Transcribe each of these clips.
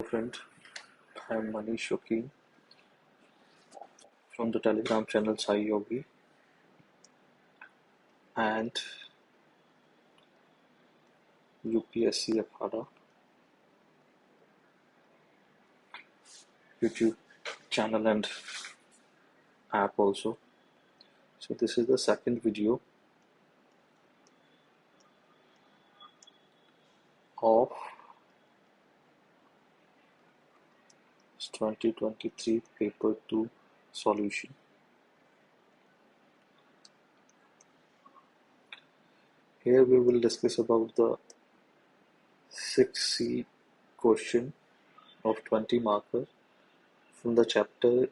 friend, I am Manish Shoki from the Telegram channel Sai Yogi and UPSC Akhada YouTube channel and app also. So this is the second video of 2023 Paper-2 solution. Here we will discuss about the 6C question of 20 marker from the chapter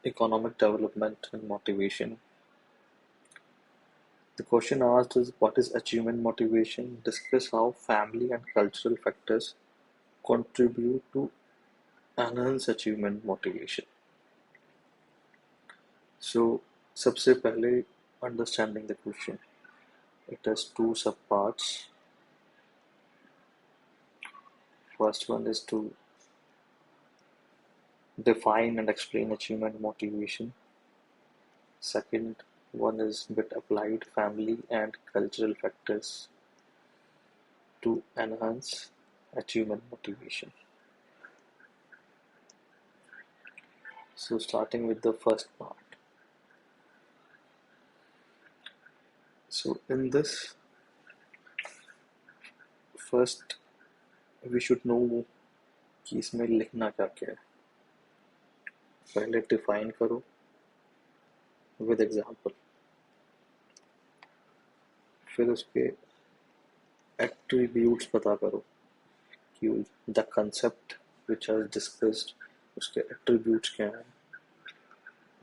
Economic Development and Motivation. The question asked is, what is achievement motivation? Discuss how family and cultural factors contribute to enhance achievement motivation. So, सबसे पहले understanding the question. It has two subparts. First one is to define and explain achievement motivation. Second one is with applied family and cultural factors to enhance achievement motivation. So starting with the first part. So in this, first we should know कि इसमें लिखना क्या क्या है. पहले define करो with example. फिर उसके attributes पता करो कि the concept which was discussed उसके attributes क्या हैं.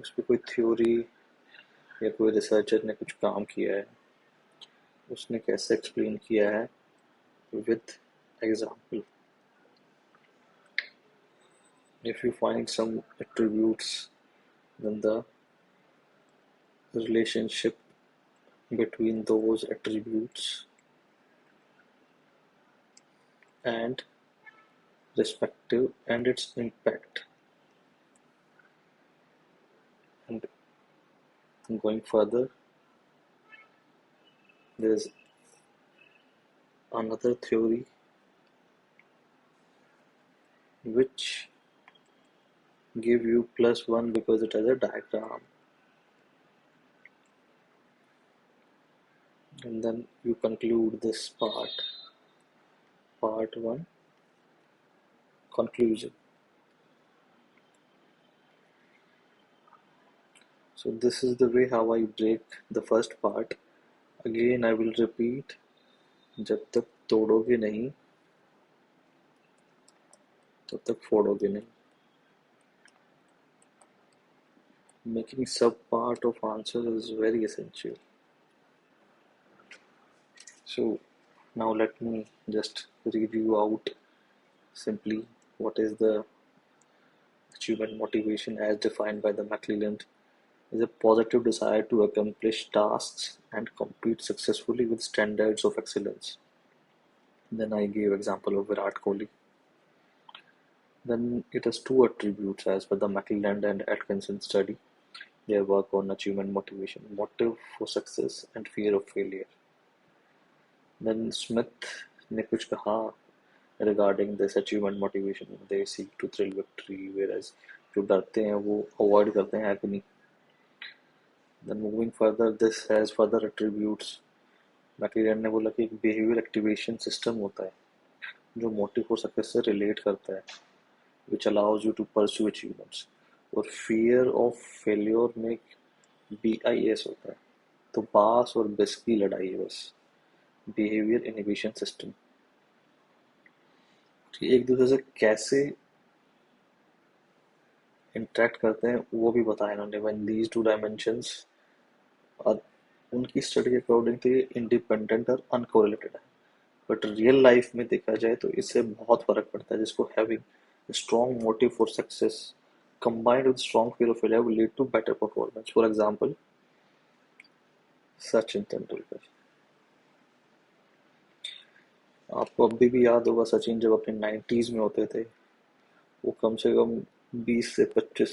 उस पर कोई theory या कोई researcher ने कुछ काम किया है, उसने कैसे explain किया है with example. If you find some attributes, then the relationship between those attributes and respective and its impact. And going further, there is another theory which give you +1 because it has a diagram, and then you conclude this part 1 conclusion. So this is the way how I break the first part. Again I will repeat, जब तक तोड़ोगे नहीं तब तक फोड़ोगे नहीं. Making sub part of answer is very essential. So now let me just review out simply what is the achievement motivation as defined by the McClelland. Is a positive desire to accomplish tasks and compete successfully with standards of excellence. Then I gave example of Virat Kohli. Then it has two attributes as per the McClelland and Atkinson study. Their work on achievement motivation, motive for success and fear of failure. Then Smith ने कुछ कहा regarding this achievement motivation. They seek to thrill victory, whereas जो डरते हैं वो avoid करते हैं agony. Then moving further, this has further attributes. McClelland ने बोला कि एक behavior activation system होता है जो motive for success से relate करता है, which allows you to pursue achievements. और fear of failure में BIS होता है. तो बास और बिस की लड़ाई है बस. Behavior inhibition system. एक दूसरे से कैसे इंटरेक्ट करते हैं वो भी बताया इन्होंने. When these two dimensions और उनकी स्टडी के अकॉर्डिंग तो ये इंडिपेंडेंट और अनकोरिलेटेड है, बट रियल लाइफ में देखा जाए तो इससे बहुत फर्क पड़ता है. जिसको having strong motive for success combined with strong fear of failure will lead to better performance. For example, Sachin Tendulkar. आपको अभी भी याद होगा सचिन जब अपने 90s में होते थे वो कम से कम 20 से 25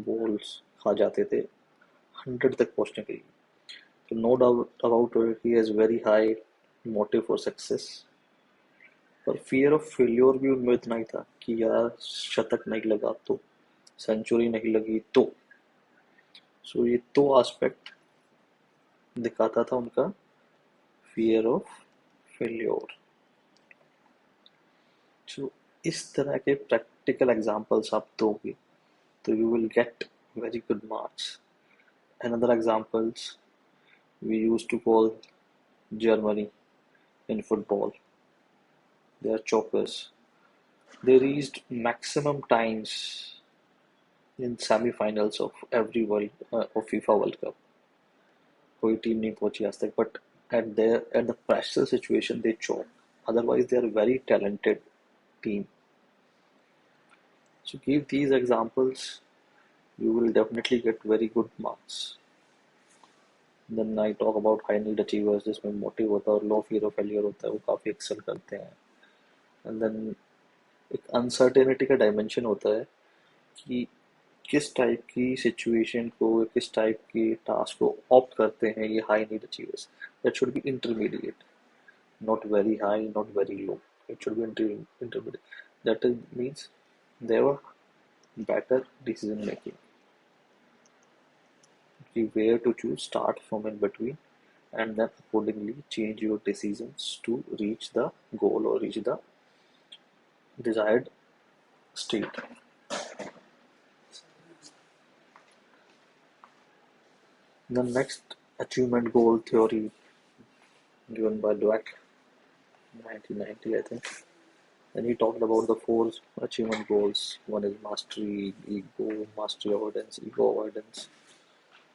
बॉल्स खा जाते थे 100 तक पहुंचने के लिए। तो no doubt about it, he has very high motive for success. पर फियर ऑफ फेल्योर भी उनमें इतना ही था कि यार शतक नहीं लगा तो, सेंचुरी नहीं लगी तो। सो ये तो एस्पेक्ट दिखाता था उनका फियर ऑफ फेल्योर। सो इस तरह के प्रैक्टिकल एग्जांपल्स आप दोगे तो you will gate very good marks. Another examples we used to call Germany in football. They are chokers. They reached maximum times in semi-finals of every of FIFA World Cup. कोई team नहीं पहुंची आज तक, but at the pressure situation they choke. Otherwise they are a very talented team. So give these examples, you will definitely get very good marks. Then I talk about high need achievers, जिसमें motive होता है और लो fear of failure होता है, वो काफ़ी Excel करते हैं. एंड देन एक अनसर्टेनिटी का डायमेंशन होता है कि किस टाइप की सिचुएशन को, किस टाइप की टास्क को ऑप्ट करते हैं ये high need achievers. That should be intermediate, not very high, not very low. It should be intermediate. That means they have a better decision making. Where to choose, start from in between, and then accordingly change your decisions to reach the goal or reach the desired state. The next achievement goal theory given by Dweck, 1990 I think. And he talked about the 4 achievement goals. One is mastery, ego, mastery avoidance, ego avoidance.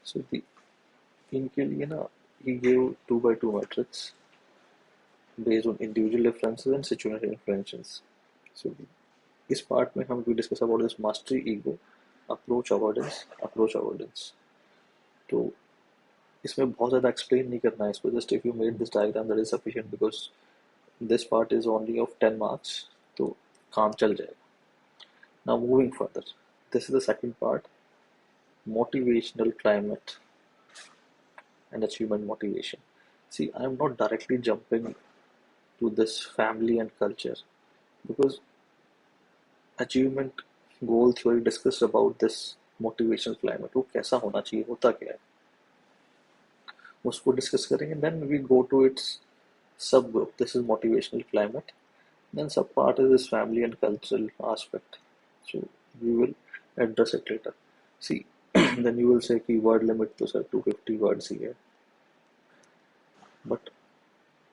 So इनके लिए ना he gave 2x2 matrix based on individual differences and situational differences. So इस part में हम we discuss about this mastery, ego, approach avoidance. तो इसमें बहुत ज़्यादा एक्सप्लेन नहीं करना है इसको, just if you made this diagram that is sufficient because this part is only of 10 marks, तो काम चल जाएगा. Now moving further, this is the second part, motivational climate and achievement motivation. See, I am not directly jumping to this family and culture because achievement goal theory discussed about this motivational climate. वो कैसा होना चाहिए, होता क्या है, उसको discuss करेंगे. Then we go to its sub group. This is motivational climate. Then sub part is this family and cultural aspect. So we will address it later. See then you will say कि word limit तो sir 250 words ही है. But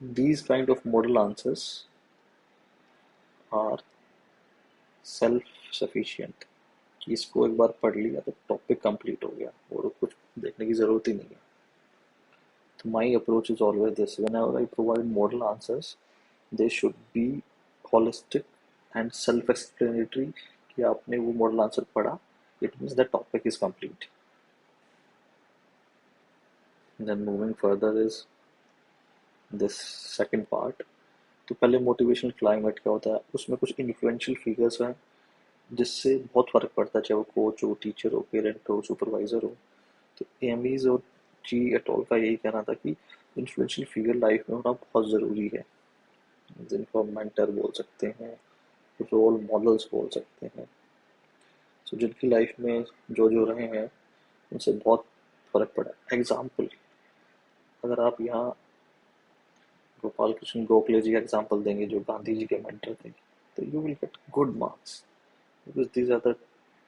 these kind of model answers are self-sufficient. कि इसको एक बार पढ़ लिया तो टॉपिक कंप्लीट हो गया और कुछ देखने की ज़रूरत ही नहीं है. So my approach is always this: whenever I provide model answers, they should be holistic and self-explanatory. कि आपने वो model answer पढ़ा, it means the topic is complete. And then moving further is this second part. तो पहले motivational climate क्या होता है, उसमें कुछ इन्फ्लुएंशियल फिगर्स हैं जिससे बहुत फ़र्क पड़ता है, चाहे वो कोच हो, टीचर हो, पेरेंट हो, सुपरवाइज़र हो. तो एमीज और जी एटॉल का यही कहना था कि इन्फ्लुएंशियल फिगर लाइफ में होना बहुत ज़रूरी है, जिनको हम मेंटर बोल सकते हैं, रोल मॉडल्स बोल सकते हैं. सो जिनकी लाइफ में जो जो रहे हैं उनसे बहुत फ़र्क पड़ा. एग्जाम्पल, अगर आप यहाँ गोपाल कृष्ण गोखले जी का एग्जाम्पल देंगे जो गांधी जी के मेंटर थे, तो you will get good marks because these are the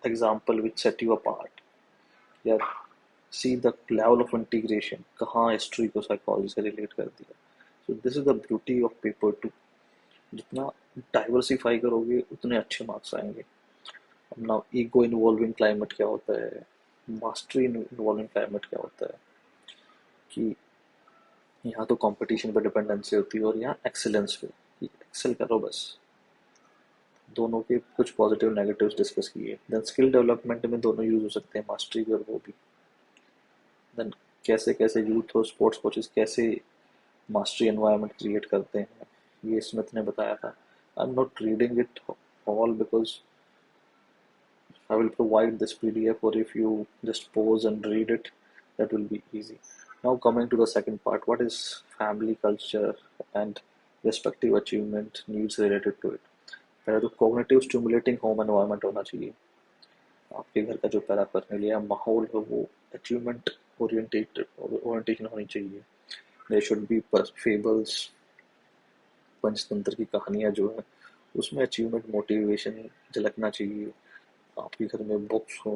example which set you apart. या see the level of integration, कहाँ हिस्ट्री को साइकोलॉजी से रिलेट कर दिया. So this is the beauty of paper 2. जितना डाइवर्सिफाई करोगे उतने अच्छे मार्क्स आएंगे. अब नाउ ईगो इन्वॉल्विंग क्लाइमेट क्या होता है, मास्टरी इन्वॉल्विंग क्लाइमेट क्या होता है, कि यहाँ तो कंपटीशन पे डिपेंडेंसी होती है और यहाँ एक्सेलेंस पे, एक्सेल करो बस. दोनों के कुछ पॉजिटिव नेगेटिव्स डिस्कस किए. देन स्किल डेवलपमेंट में दोनों यूज हो सकते हैं, मास्टरी भी और वो भी. देन कैसे कैसे यूथ और स्पोर्ट्स कोचेस कैसे मास्टरी एनवायरनमेंट क्रिएट करते हैं, ये स्मिथ ने बताया था. I am not reading it all because I will provide this PDF, or if you just pause and read it, that will be easy. Now coming to the second part, what is family culture and respective achievement needs related to it. पहले तो cognitive stimulating home environment होना चाहिए. आपके घर का जो para फर्नेलिया माहौल है वो अचीवमेंट ओरिएंटेशन होनी चाहिए. There should be fables, Panchatantra की कहानियाँ जो है उसमें अचीवमेंट मोटिवेशन झलकना चाहिए. आपके घर में बुक्स हो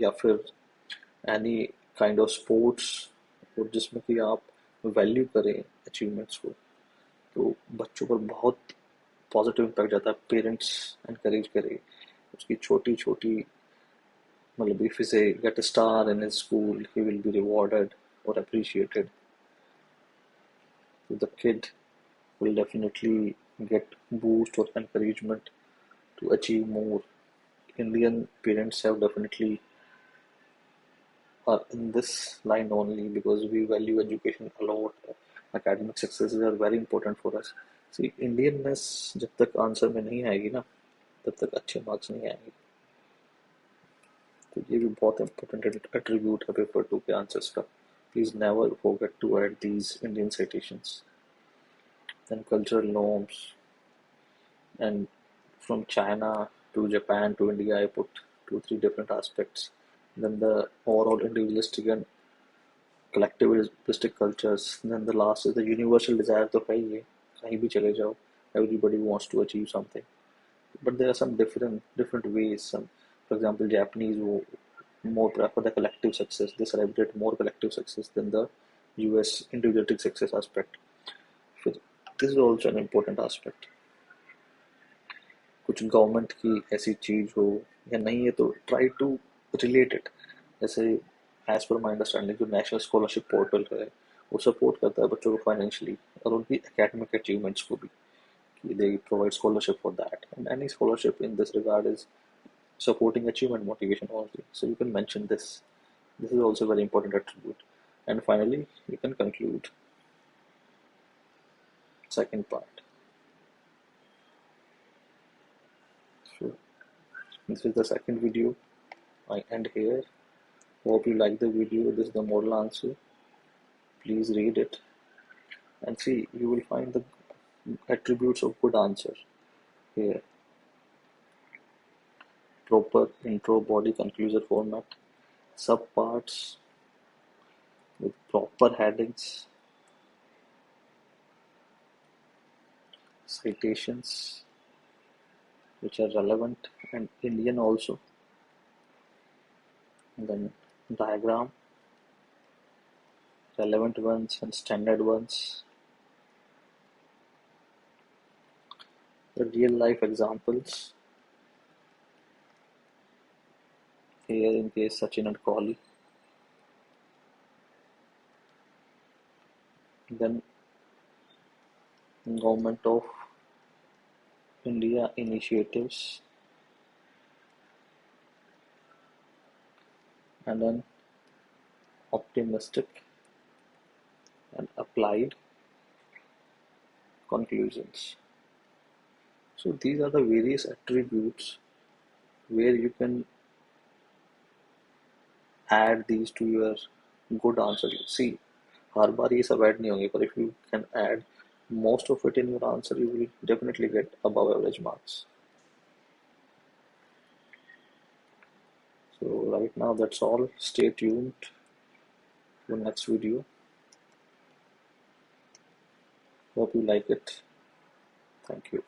या फिर एनी काइंड ऑफ स्पोर्ट्स, और जिसमें कि आप वैल्यू करें अचीवमेंट्स को, तो बच्चों पर बहुत पॉजिटिव इम्पैक्ट जाता है. पेरेंट्स एनकरेज करें उसकी छोटी छोटी, मतलब if he say get a star in his school, he will be rewarded or appreciated. So the kid will definitely get boost or encouragement to achieve more. Indian parents have definitely are in this line only because we value education a lot. Academic successes are very important for us. See, Indianness जब तक answer में नहीं आएगी ना, तब तक अच्छे marks नहीं आएंगे. तो ये भी बहुत इंपॉर्टेंट एट्रीब्यूट है पेपर 2 के आंसर्स का. Please never forget to add these Indian citations. Then cultural norms, and from China to Japan to India, I put 2-3 different aspects. Then the overall individualistic and collectivistic cultures. Then the last is the universal desire. तो है ही है, कहीं भी चले जाओ, everybody wants to achieve something. But there are some different ways. For example, Japanese more prefer the collective success. They celebrate more collective success than the US individualistic success aspect. So this is also an important aspect. कुछ government की ऐसी चीज हो या नहीं है तो try to relate it. जैसे एज पर माई अंडरस्टैंडिंग जो नेशनल स्कॉलरशिप पोर्टल है वो सपोर्ट करता है बच्चों को फाइनेंशियली और उनकी एकेडमिक अचीवमेंट्स को भी. They provide scholarship for that, and any scholarship in this regard is supporting achievement motivation only. So you can mention this. This is also a very important attribute. And finally, you can conclude second part. So this is the second video. I end here. Hope you like the video. This is the model answer. Please read it and see. You will find the attributes of good answer here. Proper intro, body, conclusion format, subparts with proper headings, citations which are relevant and Indian also, and then diagram, relevant ones and standard ones, the real life examples, here in case Sachin and Kohli, then Government of India initiatives, and then optimistic and applied conclusions. So these are the various attributes where you can add these to your good answer. See, हर बार ये सब add नहीं होंगे, but if you can add most of it in your answer, you will definitely get above average marks. So right now that's all. Stay tuned for next video. Hope you like it. Thank you.